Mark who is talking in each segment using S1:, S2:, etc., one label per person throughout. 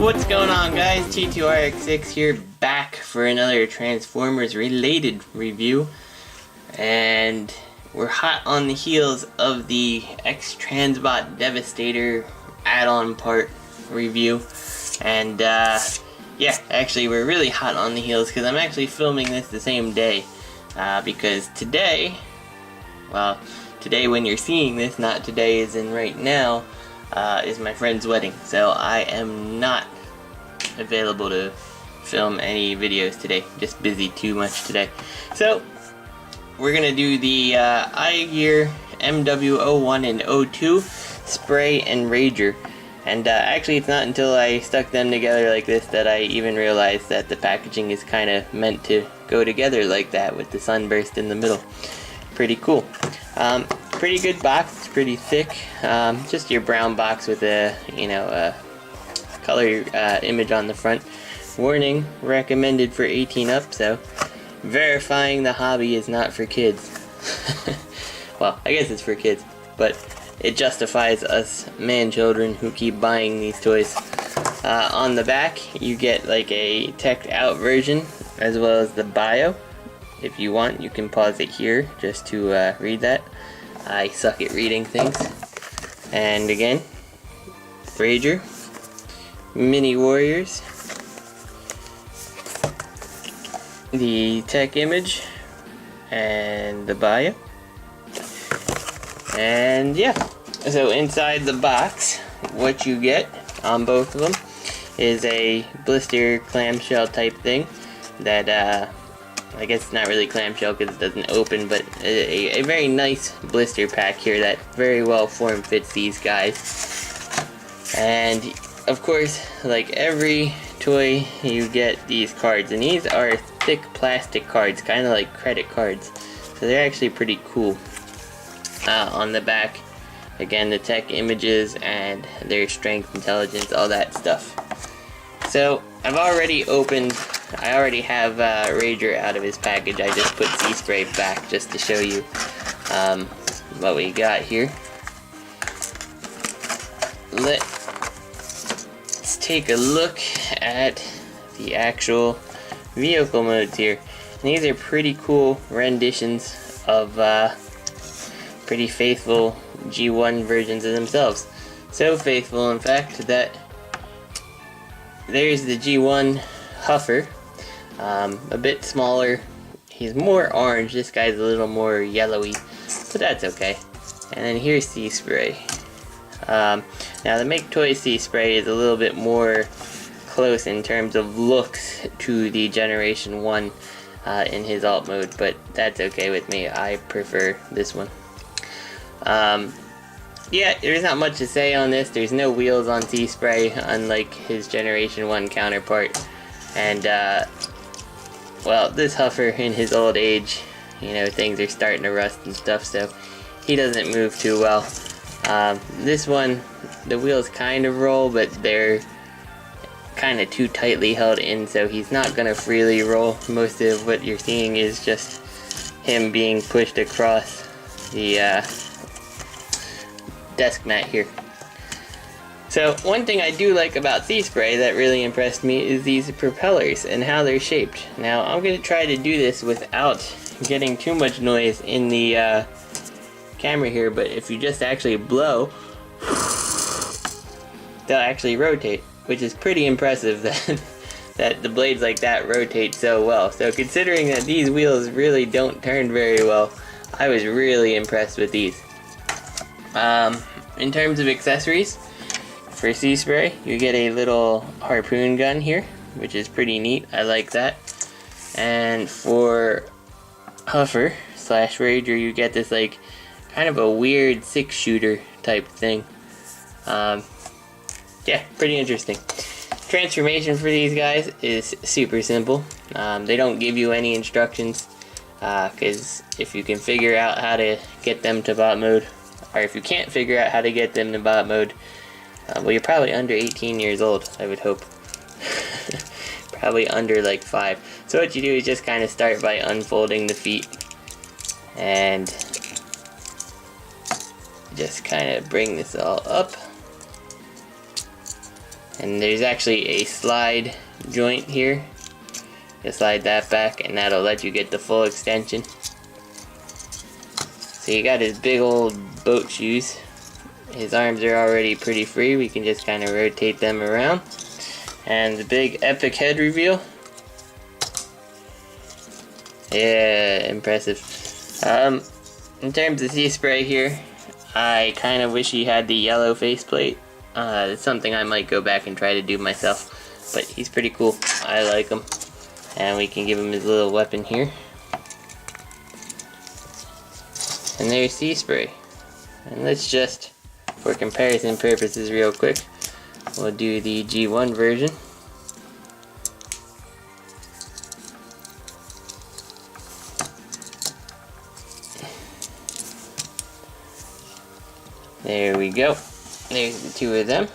S1: What's going on, guys? T2RX6 here, back for another Transformers related review, and we're hot on the heels of the X-Transbot Devastator add-on part review. And yeah, actually we're really hot on the heels because I'm actually filming this the same day, because today, well, today when you're seeing this, not today as in right now, is my friend's wedding, so I am not available to film any videos today. Just busy too much today. So we're gonna do the Igear MW-01 and 02 spray and rager. And actually it's not until I stuck them together like this that I even realized that the packaging is kind of meant to go together like that with the sunburst in the middle. Pretty cool. Pretty good box. It's pretty thick. Just your brown box with a, you know, a color image on the front. Warning, recommended for 18 up, so verifying the hobby is not for kids. Well, I guess it's for kids, but it justifies us man-children who keep buying these toys. On the back, you get like a teched out version, as well as the bio. If you want, you can pause it here just to read that. I suck at reading things. And again, Rager, Mini Warriors, the tech image, and the bio. And yeah, so inside the box, what you get on both of them is a blister clamshell type thing that I guess it's not really clamshell because it doesn't open, but a very nice blister pack here that very well form fits these guys. And of course, like every toy, you get these cards, and these are thick plastic cards, kind of like credit cards, so they're actually pretty cool. On the back, again, the tech images and their strength, intelligence, all that stuff. So I've already opened, I already have Rager out of his package. I just put Sea Spray back just to show you what we got here. Let's take a look at the actual vehicle modes here. And these are pretty cool renditions of pretty faithful G1 versions of themselves. So faithful, in fact, that there's the G1 Huffer, a bit smaller. He's more orange. This guy's a little more yellowy, but that's okay. And then here's Sea Spray. Now the Make Toys Sea Spray is a little bit more close in terms of looks to the Generation 1 in his alt mode, but that's okay with me. I prefer this one. Yeah, there's not much to say on this. There's no wheels on Sea Spray, unlike his Generation 1 counterpart. And, well, this Huffer in his old age, you know, things are starting to rust and stuff, so he doesn't move too well. This one, the wheels kind of roll, but they're kind of too tightly held in, so he's not going to freely roll. Most of what you're seeing is just him being pushed across the desk mat here. So one thing I do like about Sea Spray that really impressed me is these propellers and how they're shaped. Now I'm going to try to do this without getting too much noise in the camera here, but if you just actually blow, they'll actually rotate, which is pretty impressive that that the blades like that rotate so well. So considering that these wheels really don't turn very well, I was really impressed with these. In terms of accessories, for Sea Spray, you get a little harpoon gun here, which is pretty neat. I like that. And for Huffer / Rager, you get this like kind of a weird 6-shooter type thing. Yeah, pretty interesting. Transformation for these guys is super simple. They don't give you any instructions, because if you can figure out how to get them to bot mode, or if you can't figure out how to get them to bot mode, well, you're probably under 18 years old, I would hope. Probably under like 5. So what you do is just kind of start by unfolding the feet and just kind of bring this all up. And there's actually a slide joint here. You slide that back and that'll let you get the full extension. So you got his big old boat shoes. His arms are already pretty free. We can just kind of rotate them around. And the big epic head reveal. Yeah, impressive. In terms of sea spray here, I kind of wish he had the yellow faceplate. It's something I might go back and try to do myself. But he's pretty cool. I like him. And we can give him his little weapon here. And there's sea spray. And let's just, for comparison purposes real quick, we'll do the G1 version. There we go. There's the two of them.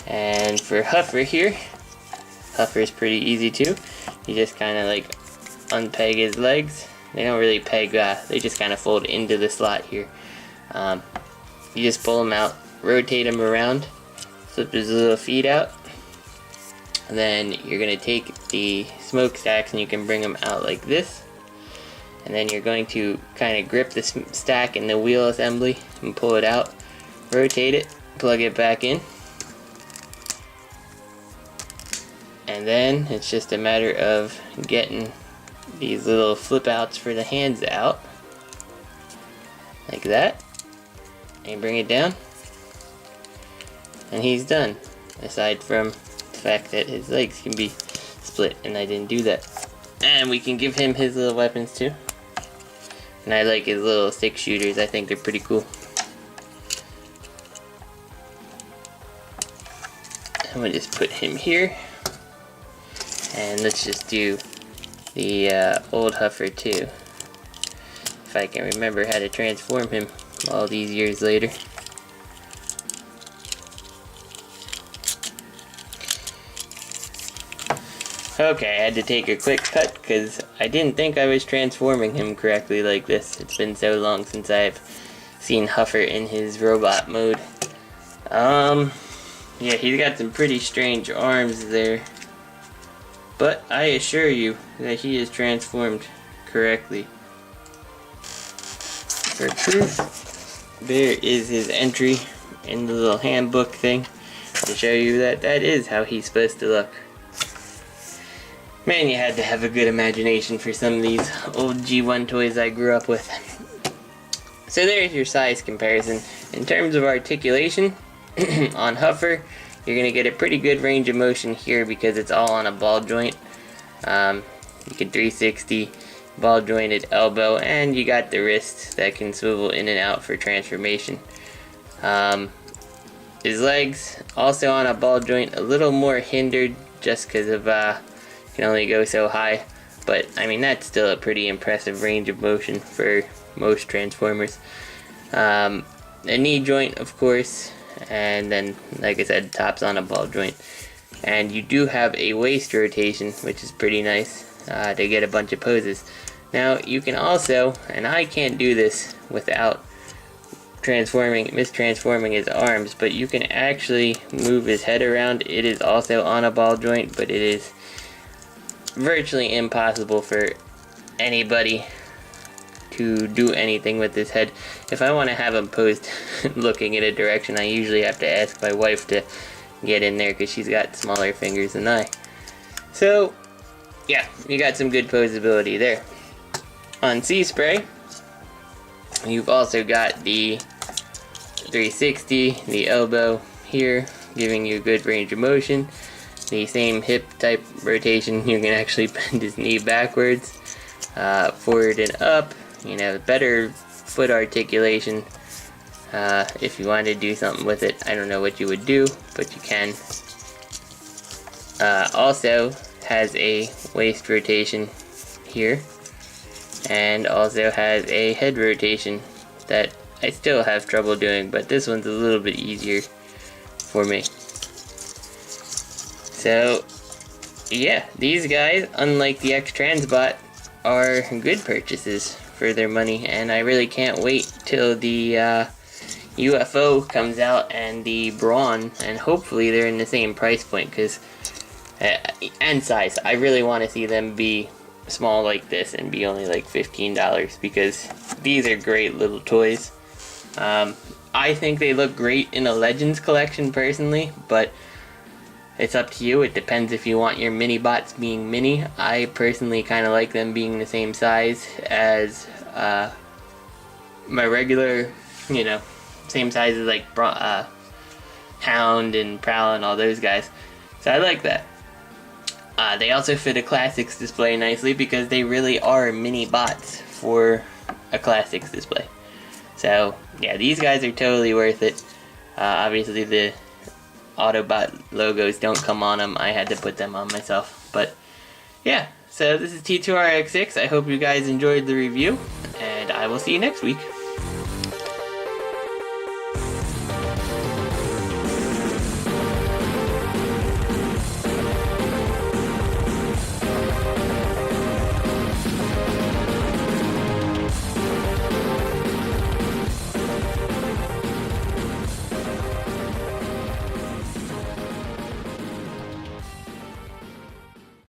S1: And for Huffer here, Huffer's pretty easy too. You just kind of like unpeg his legs. They don't really peg, they just kind of fold into the slot here. You just pull them out, rotate them around, flip his little feet out, and then you're going to take the smokestacks and you can bring them out like this. And then you're going to kind of grip the stack in the wheel assembly and pull it out, rotate it, plug it back in. And then it's just a matter of getting these little flip outs for the hands out, like that, and bring it down, and he's done, aside from the fact that his legs can be split, and I didn't do that. And we can give him his little weapons too, and I like his little stick shooters. I think they're pretty cool. I'm gonna just put him here, and let's just do the old Huffer too, if I can remember how to transform him all these years later. Okay, I had to take a quick cut because I didn't think I was transforming him correctly like this. It's been so long since I've seen Huffer in his robot mode. Yeah, he's got some pretty strange arms there. But I assure you that he is transformed correctly. For proof, there is his entry in the little handbook thing to show you that that is how he's supposed to look. Man, you had to have a good imagination for some of these old G1 toys I grew up with. So there's your size comparison. In terms of articulation, on Huffer, you're going to get a pretty good range of motion here because it's all on a ball joint. You can 360 ball jointed elbow, and you got the wrist that can swivel in and out for transformation. His legs also on a ball joint, a little more hindered just because of can only go so high, but I mean that's still a pretty impressive range of motion for most transformers. A knee joint, of course, and then like I said, tops on a ball joint. And you do have a waist rotation, which is pretty nice to get a bunch of poses. Now you can also, and I can't do this without mistransforming his arms, but you can actually move his head around. It is also on a ball joint, but it is virtually impossible for anybody to do anything with his head. If I want to have him posed looking in a direction, I usually have to ask my wife to get in there because she's got smaller fingers than I. So yeah, you got some good posability there. On Sea Spray, you've also got the 360, the elbow here, giving you good range of motion. The same hip type rotation, you can actually bend his knee backwards, forward and up. You know, better foot articulation. If you wanted to do something with it, I don't know what you would do, but you can. Also has a waist rotation here, and also has a head rotation that I still have trouble doing, but this one's a little bit easier for me. So yeah, these guys, unlike the X-Transbot, are good purchases for their money, and I really can't wait till the UFO comes out and the Brawn, and hopefully they're in the same price point, because and size. I really want to see them be small like this and be only like $15, because these are great little toys. I think they look great in a Legends collection personally, but it's up to you. It depends if you want your mini bots being mini. I personally kind of like them being the same size as my regular, you know, same size as like Hound and Prowl and all those guys. So I like that. They also fit a Classics display nicely, because they really are mini bots for a Classics display. So yeah, these guys are totally worth it. Obviously the Autobot logos don't come on them. I had to put them on myself. But yeah, so this is T2RX6. I hope you guys enjoyed the review, and I will see you next week.